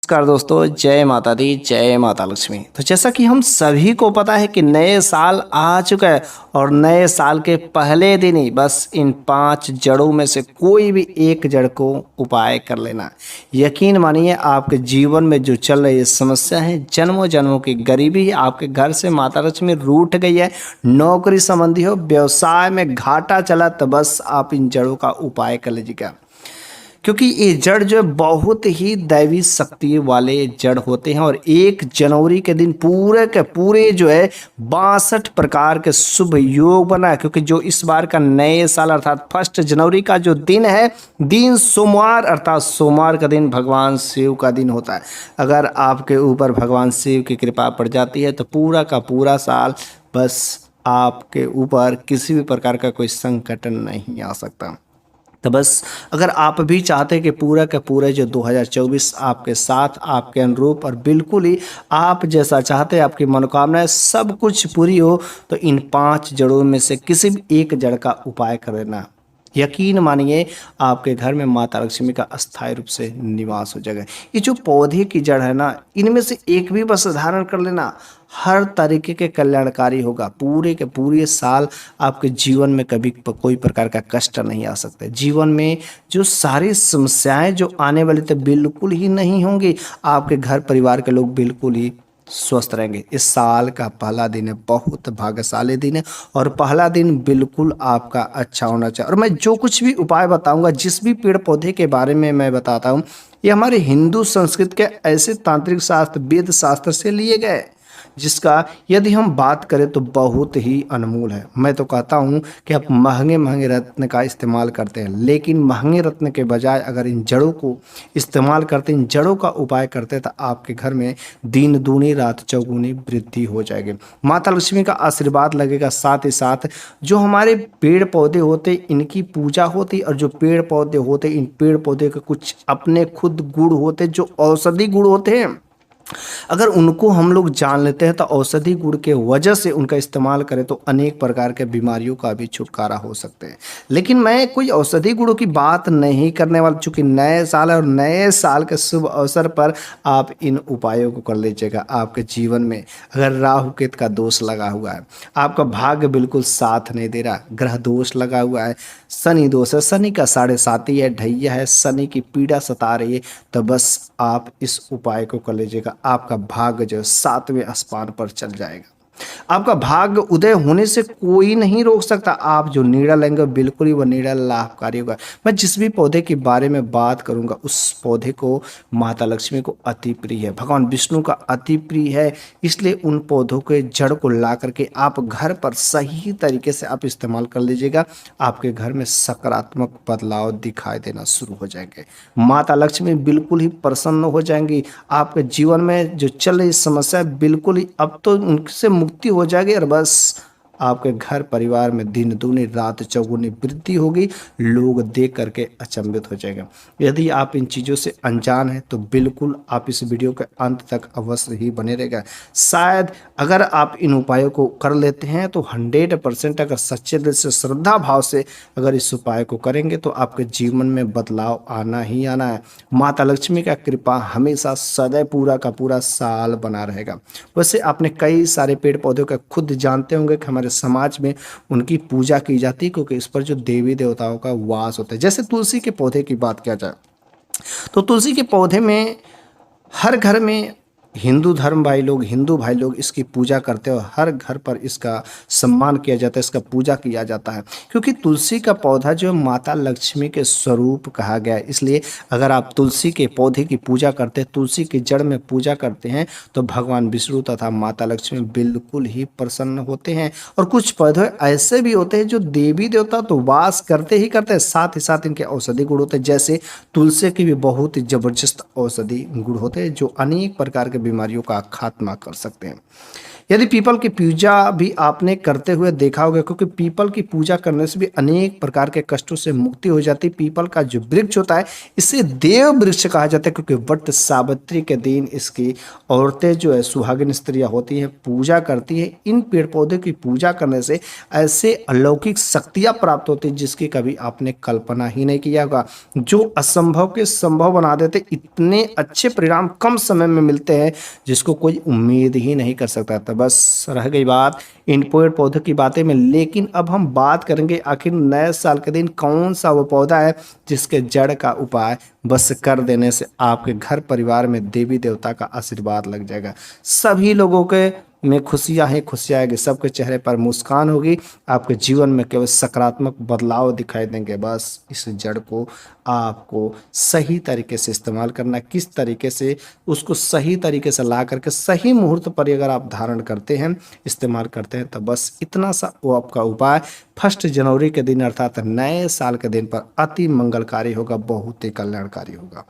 नमस्कार दोस्तों, जय माता दी, जय माता लक्ष्मी। तो जैसा कि हम सभी को पता है कि नए साल आ चुका है और नए साल के पहले दिन ही बस इन 5 जड़ों में से कोई भी एक जड़ को उपाय कर लेना। यकीन मानिए आपके जीवन में जो चल रही समस्या है, जन्मों जन्मों की गरीबी, आपके घर से माता लक्ष्मी रूठ गई है, नौकरी संबंधी हो, व्यवसाय में घाटा चला, तो बस आप इन जड़ों का उपाय कर लीजिएगा। क्योंकि ये जड़ जो है बहुत ही दैवी शक्ति वाले जड़ होते हैं और 1 जनवरी के दिन पूरे के पूरे जो है 62 प्रकार के शुभ योग बना है। क्योंकि जो इस बार का नए साल अर्थात 1 जनवरी का जो दिन है, दिन सोमवार अर्थात सोमवार का दिन भगवान शिव का दिन होता है। अगर आपके ऊपर भगवान शिव की कृपा पड़ जाती है तो पूरा का पूरा साल बस आपके ऊपर किसी भी प्रकार का कोई संकट नहीं आ सकता। तो बस अगर आप भी चाहते हैं कि पूरा का पूरा जो 2024 आपके साथ, आपके अनुरूप और बिल्कुल ही आप जैसा चाहते हैं, आपकी मनोकामनाएं सब कुछ पूरी हो, तो इन 5 जड़ों में से किसी भी एक जड़ का उपाय कर लेना। यकीन मानिए आपके घर में माता लक्ष्मी का अस्थायी रूप से निवास हो जाएगा। ये जो पौधे की जड़ है ना, इनमें से एक भी बस धारण कर लेना, हर तरीके के कल्याणकारी होगा। पूरे के पूरे साल आपके जीवन में कभी कोई प्रकार का कष्ट नहीं आ सकता। जीवन में जो सारी समस्याएं जो आने वाली तो बिल्कुल ही नहीं होंगी। आपके घर परिवार के लोग बिल्कुल ही स्वस्थ रहेंगे। इस साल का पहला दिन है, बहुत भाग्यशाली दिन है और पहला दिन बिल्कुल आपका अच्छा होना चाहिए। और मैं जो कुछ भी उपाय बताऊंगा, जिस भी पेड़ पौधे के बारे में मैं बताता हूँ, ये हमारे हिंदू संस्कृत के ऐसे तांत्रिक शास्त्र, वेद शास्त्र से लिए गए, जिसका यदि हम बात करें तो बहुत ही अनमोल है। मैं तो कहता हूँ कि आप महंगे महंगे रत्न का इस्तेमाल करते हैं, लेकिन महंगे रत्न के बजाय अगर इन जड़ों को इस्तेमाल करते, इन जड़ों का उपाय करते, तो आपके घर में दिन दूनी रात चौगुनी वृद्धि हो जाएगी। माता लक्ष्मी का आशीर्वाद लगेगा। साथ ही साथ जो हमारे पेड़ पौधे होते इनकी पूजा होती, और जो पेड़ पौधे होते इन पेड़ पौधे के कुछ अपने खुद गुण होते, जो औषधि गुण होते हैं। अगर उनको हम लोग जान लेते हैं तो औषधि गुण के वजह से उनका इस्तेमाल करें तो अनेक प्रकार के बीमारियों का भी छुटकारा हो सकते हैं। लेकिन मैं कोई औषधि गुणों की बात नहीं करने वाला, चूँकि नए साल है और नए साल के शुभ अवसर पर आप इन उपायों को कर लीजिएगा। आपके जीवन में अगर राहु केतु का दोष लगा हुआ है, आपका भाग्य बिल्कुल साथ नहीं दे रहा, ग्रह दोष लगा हुआ है, शनि दोष है, शनि का 7.5 है, ढैया है, शनि की पीड़ा सता रही है, तो बस आप इस उपाय को कर लीजिएगा। आपका भाग्य जो 7वें आसमान पर चल जाएगा। आपका भाग्य उदय होने से कोई नहीं रोक सकता। आप जो निर्णय लेंगे बिल्कुल ही वह निर्णय लाभकारी होगा। मैं जिस भी पौधे के बारे में बात करूंगा उस पौधे को माता लक्ष्मी को अति प्रिय है, भगवान विष्णु का अति प्रिय है। इसलिए उन पौधों के जड़ को ला करके आप घर पर सही तरीके से आप इस्तेमाल कर लीजिएगा। आपके घर में सकारात्मक बदलाव दिखाई देना शुरू हो जाएंगे। माता लक्ष्मी बिल्कुल ही प्रसन्न हो जाएंगी। आपके जीवन में जो चल रही समस्या बिल्कुल ही अब तो उनसे मुक्ति हो जाएगी और बस आपके घर परिवार में दिन दूनी रात चौगुनी वृद्धि होगी। लोग देख करके अचंभित हो जाएंगे। यदि आप इन चीज़ों से अनजान हैं तो बिल्कुल आप इस वीडियो के अंत तक अवश्य ही बने रहेगा। शायद अगर आप इन उपायों को कर लेते हैं तो 100% अगर सच्चे दिल से श्रद्धा भाव से अगर इस उपाय को करेंगे तो आपके जीवन में बदलाव आना ही आना है। माता लक्ष्मी का कृपा हमेशा सदैव पूरा का पूरा साल बना रहेगा। वैसे आपने कई सारे पेड़ पौधों का खुद जानते होंगे कि हमारे समाज में उनकी पूजा की जाती है, क्योंकि इस पर जो देवी देवताओं का वास होता है। जैसे तुलसी के पौधे की बात किया जाए तो तुलसी के पौधे में हर घर में हिंदू भाई लोग इसकी पूजा करते हैं और हर घर पर इसका सम्मान किया जाता है, इसका पूजा किया जाता है। क्योंकि तुलसी का पौधा जो माता लक्ष्मी के स्वरूप कहा गया है, इसलिए अगर आप तुलसी के पौधे की पूजा करते हैं, तुलसी की जड़ में पूजा करते हैं, तो भगवान विष्णु तथा माता लक्ष्मी बिल्कुल ही प्रसन्न होते हैं। और कुछ पौधे ऐसे भी होते हैं जो देवी देवता तो वास करते ही करते हैं, साथ ही साथ इनके औषधि गुण होते हैं। जैसे तुलसी की भी बहुत ही जबरदस्त औषधि गुण होते हैं जो अनेक प्रकार के बीमारियों का खात्मा कर सकते हैं। यदि पीपल की पूजा भी आपने करते हुए देखा होगा, क्योंकि पीपल की पूजा करने से भी अनेक प्रकार के कष्टों से मुक्ति हो जाती है। पीपल का जो वृक्ष होता है इसे देव वृक्ष कहा जाता है, क्योंकि वट सावित्री के दिन इसकी औरतें जो है सुहागिन स्त्रियां होती हैं पूजा करती है। इन पेड़ पौधे की पूजा करने से ऐसे अलौकिक शक्तियां प्राप्त होती है जिसकी कभी आपने कल्पना ही नहीं किया होगा, जो असंभव के संभव बना देते। इतने अच्छे परिणाम कम समय में मिलते हैं जिसको कोई उम्मीद ही नहीं कर सकता था। बस रह गई बात इन पेड़ पौधों की बातें में, लेकिन अब हम बात करेंगे आखिर नए साल के दिन कौन सा वो पौधा है जिसके जड़ का उपाय बस कर देने से आपके घर परिवार में देवी देवता का आशीर्वाद लग जाएगा। सभी लोगों के में खुशियां ही खुशियां आएगी, सबके चेहरे पर मुस्कान होगी, आपके जीवन में केवल सकारात्मक बदलाव दिखाई देंगे। बस इस जड़ को आपको सही तरीके से इस्तेमाल करना, किस तरीके से उसको सही तरीके से ला करके सही मुहूर्त पर अगर आप धारण करते हैं, इस्तेमाल करते हैं, तो बस इतना सा वो आपका उपाय 1 जनवरी के दिन अर्थात नए साल के दिन पर अति मंगलकारी होगा, बहुत ही कल्याणकारी होगा।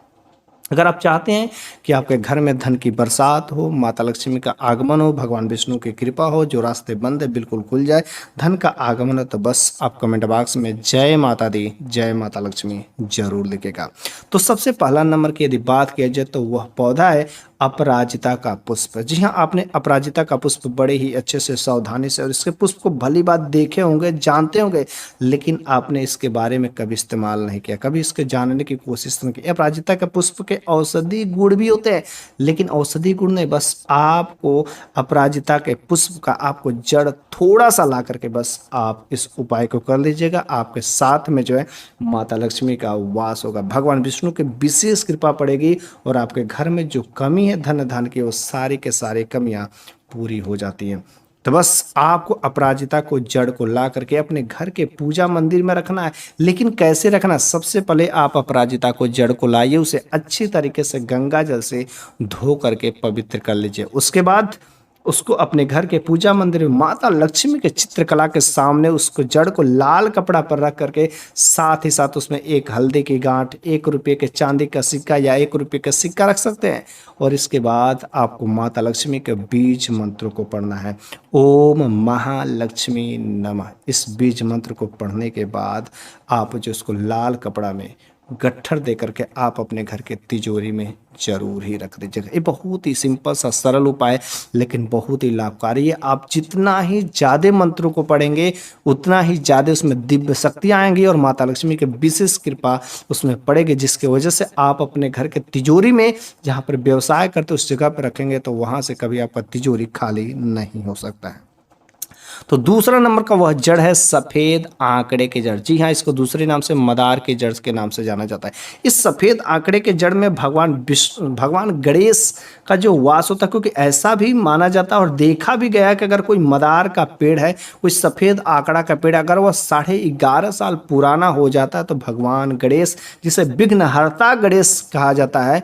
अगर आप चाहते हैं कि आपके घर में धन की बरसात हो, माता लक्ष्मी का आगमन हो, भगवान विष्णु की कृपा हो, जो रास्ते बंद है बिल्कुल खुल जाए, धन का आगमन है, तो बस आप कमेंट बॉक्स में जय माता दी, जय माता लक्ष्मी जरूर लिखेगा। तो सबसे पहला नंबर की यदि बात किया जाए तो वह पौधा है अपराजिता का पुष्प। जी हाँ, आपने अपराजिता का पुष्प बड़े ही अच्छे से सावधानी से और इसके पुष्प को भली बात देखे होंगे, जानते होंगे, लेकिन आपने इसके बारे में कभी इस्तेमाल नहीं किया, कभी इसके जानने की कोशिश नहीं की। अपराजिता के पुष्प के औषधि गुण भी होते हैं, लेकिन औषधि गुण नहीं, बस आपको अपराजिता के पुष्प का आपको जड़ थोड़ा सा ला करके बस आप इस उपाय को कर लीजिएगा। आपके साथ में जो है माता लक्ष्मी का वास होगा, भगवान विष्णु की विशेष कृपा पड़ेगी और आपके घर में जो कमी है धन की, वो सारी के सारी कमियां पूरी हो जाती हैं। तो बस आपको अपराजिता को जड़ को ला करके अपने घर के पूजा मंदिर में रखना है। लेकिन कैसे रखना है? सबसे पहले आप अपराजिता को जड़ को लाइए, उसे अच्छी तरीके से गंगा जल से धो करके पवित्र कर लीजिए। उसके बाद उसको अपने घर के पूजा मंदिर में माता लक्ष्मी के चित्रकला के सामने उसको जड़ को लाल कपड़ा पर रख करके साथ ही साथ उसमें 1 हल्दी की गांठ, 1 रुपये के चांदी का सिक्का या 1 रुपये का सिक्का रख सकते हैं। और इसके बाद आपको माता लक्ष्मी के बीज मंत्र को पढ़ना है, ओम महालक्ष्मी नमः। इस बीज मंत्र को पढ़ने के बाद आप जो उसको लाल कपड़ा में गट्ठर दे करके आप अपने घर के तिजोरी में जरूर ही रख दीजिएगा। ये बहुत ही सिंपल सा सरल उपाय लेकिन बहुत ही लाभकारी है। आप जितना ही ज़्यादा मंत्रों को पढ़ेंगे उतना ही ज़्यादा उसमें दिव्य शक्तियाँ आएंगी और माता लक्ष्मी की विशेष कृपा उसमें पड़ेगी, जिसकी वजह से आप अपने घर के तिजोरी में जहाँ पर व्यवसाय करते उस जगह पर रखेंगे तो वहाँ से कभी आपका तिजोरी खाली नहीं हो सकता है। तो दूसरा नंबर का वह जड़ है सफेद आंकड़े के जड़। जी हाँ, इसको दूसरे नाम से मदार के जड़ के नाम से जाना जाता है। इस सफेद आंकड़े के जड़ में भगवान गणेश का जो वास होता है, क्योंकि ऐसा भी माना जाता है और देखा भी गया है कि अगर कोई मदार का पेड़ है, कोई सफेद आंकड़ा का पेड़ अगर वह 11.5 साल पुराना हो जाता है तो भगवान गणेश, जिसे विघ्नहर्ता गणेश कहा जाता है,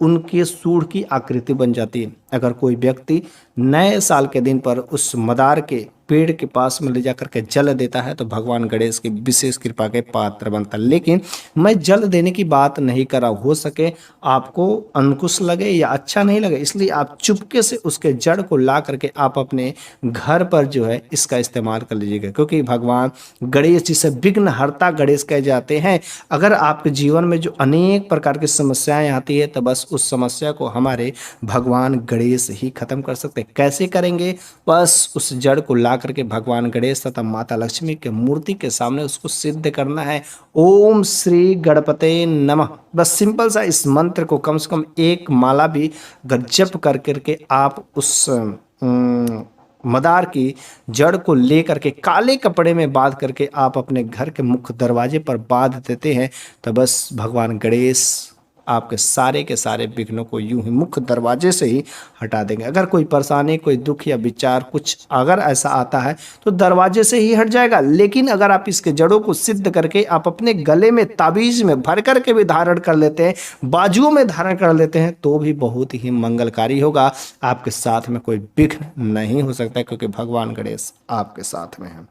उनके सूंड की आकृति बन जाती है। अगर कोई व्यक्ति नए साल के दिन पर उस मदार के पेड़ के पास में ले जाकर के जल देता है तो भगवान गणेश की विशेष कृपा के पात्र बनता है। लेकिन मैं जल देने की बात नहीं कर रहा, हो सके आपको अंकुश लगे या अच्छा नहीं लगे, इसलिए आप चुपके से उसके जड़ को ला करके आप अपने घर पर जो है इसका इस्तेमाल कर लीजिएगा, क्योंकि भगवान गणेश जिसे विघ्नहर्ता गणेश कहे जाते हैं, अगर आपके जीवन में जो अनेक प्रकार की समस्याएं आती है तो बस उस समस्या को हमारे भगवान गणेश ही खत्म कर सकते हैं। कैसे करेंगे? बस उस जड़ को ला करके भगवान गणेश तथा माता लक्ष्मी के मूर्ति के सामने उसको सिद्ध करना है, ओम श्री गणपते नमः। बस सिंपल सा इस मंत्र को कम से कम 1 माला भी अगर जप कर करके आप उस मदार की जड़ को लेकर के काले कपड़े में बांध करके आप अपने घर के मुख्य दरवाजे पर बांध देते हैं तो बस भगवान गणेश आपके सारे के सारे विघ्नों को यूं ही मुख्य दरवाजे से ही हटा देंगे। अगर कोई परेशानी, कोई दुख या विचार कुछ अगर ऐसा आता है तो दरवाजे से ही हट जाएगा। लेकिन अगर आप इसके जड़ों को सिद्ध करके आप अपने गले में ताबीज में भर करके भी धारण कर लेते हैं, बाजुओं में धारण कर लेते हैं, तो भी बहुत ही मंगलकारी होगा। आपके साथ में कोई विघ्न नहीं हो सकता, क्योंकि भगवान गणेश आपके साथ में है।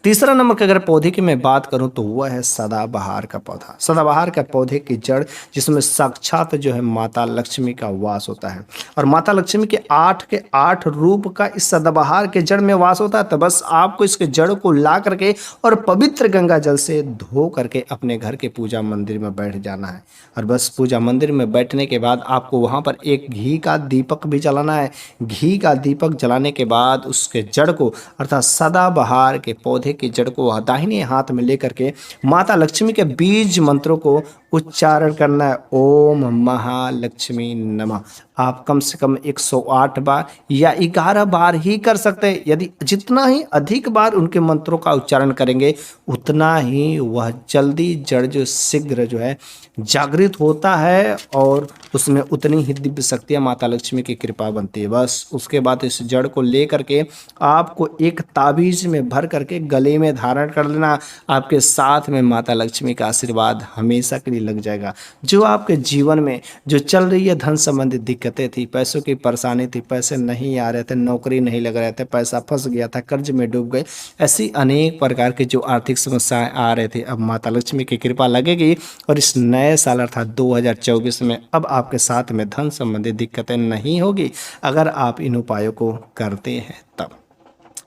तीसरा नंबर का अगर पौधे की मैं बात करूं तो वह है सदाबहार का पौधा। सदाबहार का पौधे की जड़ जिसमें साक्षात जो है माता लक्ष्मी का वास होता है और माता लक्ष्मी के आठ रूप का इस सदाबहार के जड़ में वास होता है। तो बस आपको इसके जड़ को ला करके और पवित्र गंगा जल से धो करके अपने घर के पूजा मंदिर में बैठ जाना है और बस पूजा मंदिर में बैठने के बाद आपको वहां पर एक घी का दीपक भी जलाना है। घी का दीपक जलाने के बाद उसके जड़ को अर्थात सदाबहार के पौधे की जड़ को दाहिने हाथ में लेकर के माता लक्ष्मी के बीज मंत्रों को उच्चारण करना है। ओम महालक्ष्मी नमः। आप कम से कम 108 बार या 11 बार ही कर सकते हैं। यदि जितना ही अधिक बार उनके मंत्रों का उच्चारण करेंगे उतना ही वह जल्दी जड़ जो शीघ्र जो है जागृत होता है और उसमें उतनी ही दिव्य शक्तियाँ माता लक्ष्मी की कृपा बनती है। बस उसके बाद इस जड़ को ले करके आपको एक ताबीज में भर करके गले में धारण कर लेना। आपके साथ में माता लक्ष्मी का आशीर्वाद हमेशा के लिए लग जाएगा। जो आपके जीवन में जो चल रही है धन संबंधित दिक्कतें थी, पैसों की परेशानी थी, पैसे नहीं आ रहे थे, नौकरी नहीं लग रहे थे, पैसा फंस गया था, कर्ज में डूब गए, ऐसी अनेक प्रकार की जो आर्थिक समस्याएं आ रहे थे, अब माता लक्ष्मी की कृपा लगेगी और इस नए साल अर्थात 2024 में अब आपके साथ में धन संबंधी दिक्कतें नहीं होगी अगर आप इन उपायों को करते हैं तब।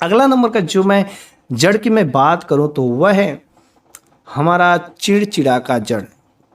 अगला नंबर का जो मैं जड़ की मैं बात करूं तो वह है हमारा चिड़चिड़ा का जड़,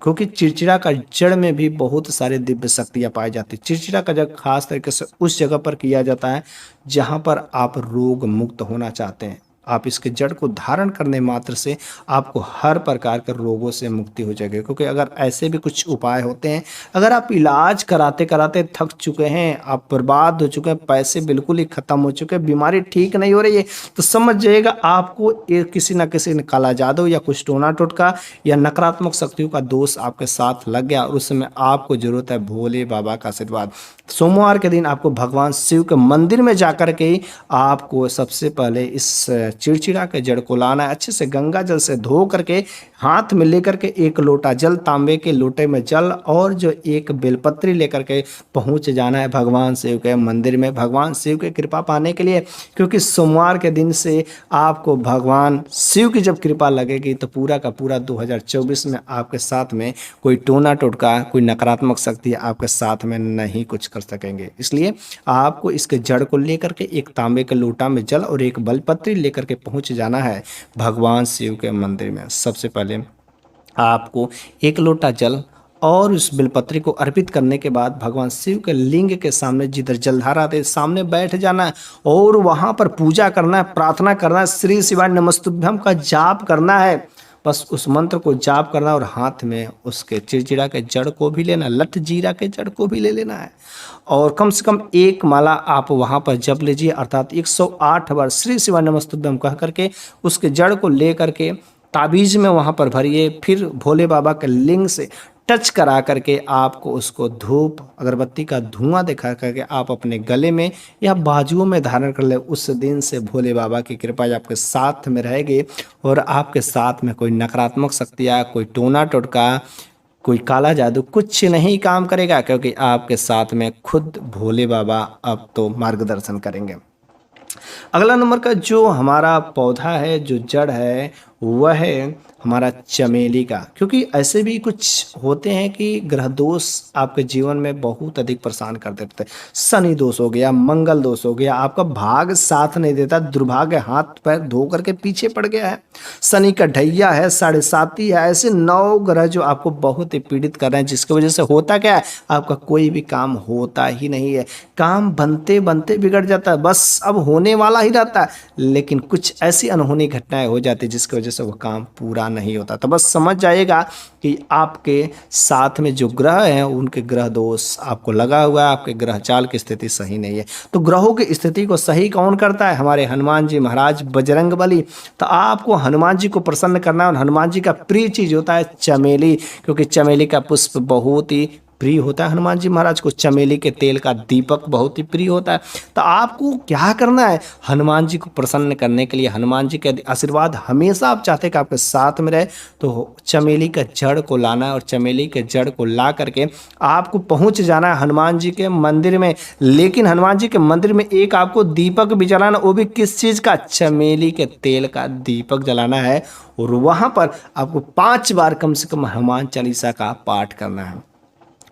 क्योंकि चिड़चिड़ा का जड़ में भी बहुत सारे दिव्य शक्तियाँ पाई जाती है। चिड़चिड़ा का जड़ खास तरीके से उस जगह पर किया जाता है जहाँ पर आप रोग मुक्त होना चाहते हैं। आप इसके जड़ को धारण करने मात्र से आपको हर प्रकार के रोगों से मुक्ति हो जाएगी। क्योंकि अगर ऐसे भी कुछ उपाय होते हैं, अगर आप इलाज कराते कराते थक चुके हैं, आप बर्बाद हो चुके हैं, पैसे बिल्कुल ही खत्म हो चुके हैं, बीमारी ठीक नहीं हो रही है, तो समझ जाइएगा आपको किसी न किसी ने काला जादू या कुछ टोना टोटका या नकारात्मक शक्तियों का दोष आपके साथ लग गया और उस समय आपको जरूरत है भोले बाबा का आशीर्वाद। सोमवार के दिन आपको भगवान शिव के मंदिर में जाकर के आपको सबसे पहले इस चिड़चिड़ा के जड़ को लाना है। अच्छे से गंगा जल से धो करके हाथ में लेकर के एक लोटा जल, तांबे के लोटे में जल और जो एक बेलपत्री लेकर के पहुंच जाना है भगवान शिव के मंदिर में भगवान शिव की कृपा पाने के लिए। क्योंकि सोमवार के दिन से आपको भगवान शिव की जब कृपा लगेगी तो पूरा का पूरा 2024 में आपके साथ में कोई टोना टोटका, कोई नकारात्मक शक्ति आपके साथ में नहीं कुछ कर सकेंगे। इसलिए आपको इसके जड़ को लेकर के एक तांबे के लोटा में जल और एक बेलपत्री लेकर के पहुंच जाना है भगवान शिव के मंदिर में। सबसे पहले आपको एक लोटा जल और उस बेलपत्री को अर्पित करने के बाद भगवान शिव के लिंग के सामने जिधर जलधारा थे सामने बैठ जाना है और वहां पर पूजा करना है, प्रार्थना करना है, श्री शिवाय नमस्तुभ्यम का जाप करना है। बस उस मंत्र को जाप करना और हाथ में उसके चिड़चिड़ा के जड़ को भी लेना, लठ जीरा के जड़ को भी ले लेना है और कम से कम एक माला आप वहां पर जप लीजिए। अर्थात 108 बार श्री शिवाय नमस्तुभ्यम कह करके उसके जड़ को ले करके ताबीज में वहां पर भरिए। फिर भोले बाबा के लिंग से टच करा करके आपको उसको धूप अगरबत्ती का धुआं दिखा करके आप अपने गले में या बाजुओं में धारण कर ले। उस दिन से भोले बाबा की कृपा आपके साथ में रहेगी और आपके साथ में कोई नकारात्मक शक्तियाँ, कोई टोना टोटका, कोई काला जादू कुछ नहीं काम करेगा, क्योंकि आपके साथ में खुद भोले बाबा अब तो मार्गदर्शन करेंगे। अगला नंबर का जो हमारा पौधा है, जो जड़ है, वह है हमारा चमेली का। क्योंकि ऐसे भी कुछ होते हैं कि ग्रह दोष आपके जीवन में बहुत अधिक परेशान कर देते हैं। शनि दोष हो गया, मंगल दोष हो गया, आपका भाग साथ नहीं देता, दुर्भाग्य हाथ पैर धो करके पीछे पड़ गया है, शनि का ढैया है, 7.5 है, ऐसे 9 ग्रह जो आपको बहुत ही पीड़ित कर रहे हैं, जिसकी वजह से होता क्या है, आपका कोई भी काम होता ही नहीं है, काम बनते बनते बिगड़ जाता है, बस अब होने वाला ही रहता है, लेकिन कुछ ऐसी अनहोनी घटनाएं हो जाती है जिसकी वजह से वो काम पूरा नहीं होता। तो बस समझ जाइएगा कि आपके साथ में जो ग्रह हैं उनके ग्रह दोष आपको लगा हुआ है, आपके ग्रह चाल की स्थिति सही नहीं है। तो ग्रहों की स्थिति को सही कौन करता है? हमारे हनुमान जी महाराज बजरंग बली। तो आपको हनुमान जी को प्रसन्न करना है और हनुमान जी का प्रिय चीज होता है चमेली, क्योंकि चमेली का पुष्प बहुत ही प्रिय होता है हनुमान जी महाराज को। चमेली के तेल का दीपक बहुत ही प्रिय होता है। तो आपको क्या करना है, हनुमान जी को प्रसन्न करने के लिए, हनुमान जी के आशीर्वाद हमेशा आप चाहते हैं कि आपके साथ में रहे, तो चमेली का जड़ को लाना है और चमेली के जड़ को ला करके आपको पहुंच जाना है हनुमान जी के मंदिर में। लेकिन हनुमान जी के मंदिर में एक आपको दीपक भी जलाना, वो भी किस चीज़ का, चमेली के तेल का दीपक जलाना है। और वहाँ पर आपको 5 बार कम से कम हनुमान चालीसा का पाठ करना है।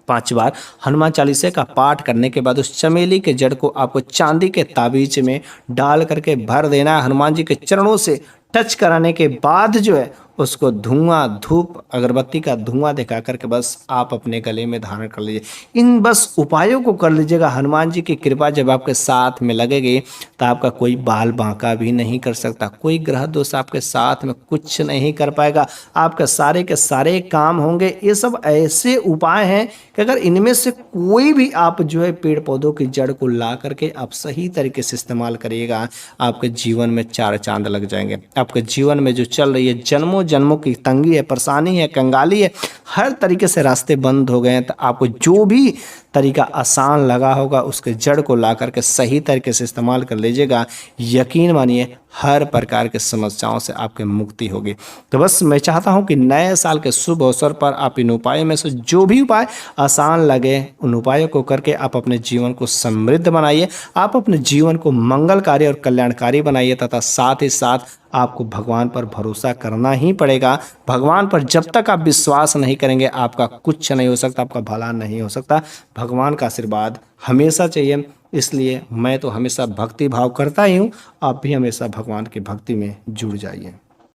5 बार हनुमान चालीसा का पाठ करने के बाद उस चमेली के जड़ को आपको चांदी के ताबीज में डाल करके भर देना है। हनुमान जी के चरणों से टच कराने के बाद जो है उसको धुआं, धूप, अगरबत्ती का धुआं दिखा करके बस आप अपने गले में धारण कर लीजिए। इन बस उपायों को कर लीजिएगा। हनुमान जी की कृपा जब आपके साथ में लगेगी तो आपका कोई बाल बांका भी नहीं कर सकता, कोई ग्रह दोष आपके साथ में कुछ नहीं कर पाएगा, आपके सारे के सारे काम होंगे। ये सब ऐसे उपाय हैं कि अगर इनमें से कोई भी आप जो है पेड़ पौधों की जड़ को ला करके आप सही तरीके से इस्तेमाल करिएगा, आपके जीवन में 4 चांद लग जाएंगे। आपके जीवन में जो चल रही है जन्मों जन्मों की तंगी है, परेशानी है, कंगाली है, हर तरीके से रास्ते बंद हो गए हैं, तो आपको जो भी तरीका आसान लगा होगा उसके जड़ को ला करके सही तरीके से इस्तेमाल कर लीजिएगा। यकीन मानिए हर प्रकार की समस्याओं से आपकी मुक्ति होगी। तो बस मैं चाहता हूं कि नए साल के शुभ अवसर पर आप इन उपायों में से जो भी उपाय आसान लगे उन उपायों को करके आप अपने जीवन को समृद्ध बनाइए, आप अपने जीवन को मंगलकारी और कल्याणकारी बनाइए। तथा साथ ही साथ आपको भगवान पर भरोसा करना ही पड़ेगा। भगवान पर जब तक आप विश्वास नहीं करेंगे आपका कुछ नहीं हो सकता, आपका भला नहीं हो सकता। भगवान का आशीर्वाद हमेशा चाहिए, इसलिए मैं तो हमेशा भक्ति भाव करता ही हूँ। आप भी हमेशा भगवान की भक्ति में जुड़ जाइए।